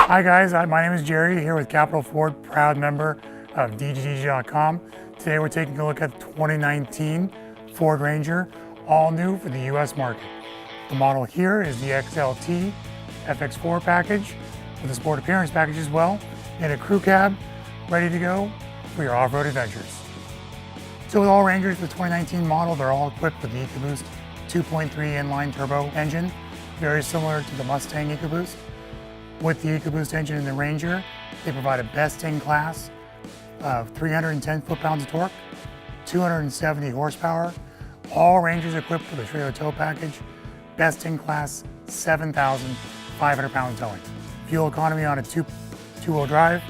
Hi guys, my name is Gerry here with Capital Ford, proud member of DGDG.com. Today we're taking a look at the 2019 Ford Ranger, all new for the US market. The model here is the XLT FX4 package with a sport appearance package as well, and a crew cab ready to go for your off-road adventures. So with all Rangers, the 2019 model, they're all equipped with the EcoBoost 2.3 inline turbo engine, very similar to the Mustang EcoBoost. With the EcoBoost engine in the Ranger, they provide a best-in-class 310 foot-pounds of torque, 270 horsepower, all Rangers equipped with a trailer tow package, best-in-class 7,500 pound towing. Fuel economy on a two-wheel drive,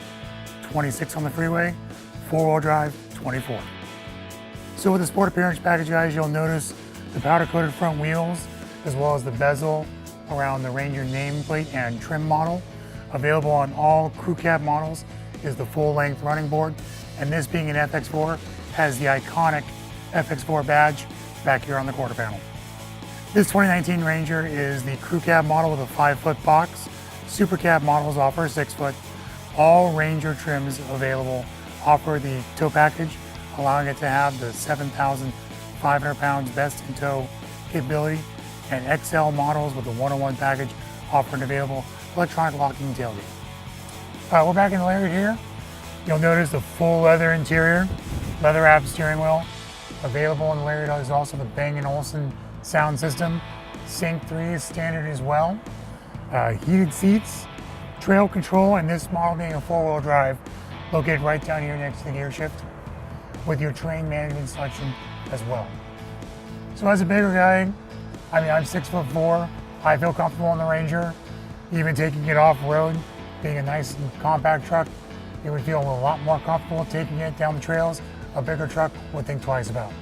26 on the freeway, four-wheel drive, 24. So with the sport appearance package, guys, you'll notice the powder-coated front wheels, as well as the bezel around the Ranger nameplate and trim model. Available on all crew cab models is the full-length running board, and this being an FX4 has the iconic FX4 badge back here on the quarter panel. This 2019 Ranger is the crew cab model with a 5-foot box. Super cab models offer 6-foot. All Ranger trims available offer the tow package, allowing it to have the 7,500 pounds best in tow capability, and XL models with the 101 package offer an available electronic locking tailgate. We're back in the Lariat here. You'll notice the full leather interior, leather wrapped steering wheel. Available in the Lariat is also the Bang & Olufsen sound system. Sync 3 is standard as well. Heated seats, trail control, and this model being a four-wheel drive, located right down here next to the gear shift, with your terrain management selection as well. So as a bigger guy, I'm 6'4". I feel comfortable in the Ranger. Even taking it off-road, being a nice and compact truck, you would feel a lot more comfortable taking it down the trails. A bigger truck would think twice about.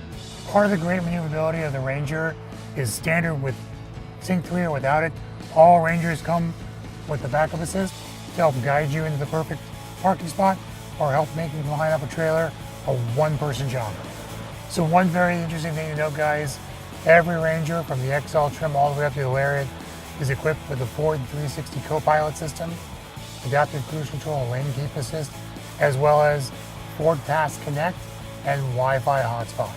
Part of the great maneuverability of the Ranger is standard with Sync 3 or without it. All Rangers come with the backup assist to help guide you into the perfect parking spot or help make you line up a trailer, a one-person job. So one very interesting thing to note, guys, every Ranger from the XL trim all the way up to the Lariat is equipped with the Ford 360 co-pilot system, adaptive cruise control and lane keep assist, as well as Ford Pass Connect and Wi-Fi hotspot.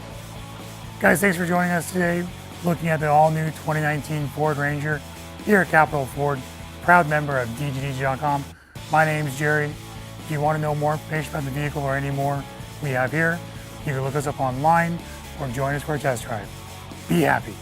Guys, thanks for joining us today, looking at the all-new 2019 Ford Ranger here at Capital Ford, proud member of DGDG.com. My name is Gerry. If you want to know more information about the vehicle or any more we have here, you can look us up online or join us for a test drive. Be happy.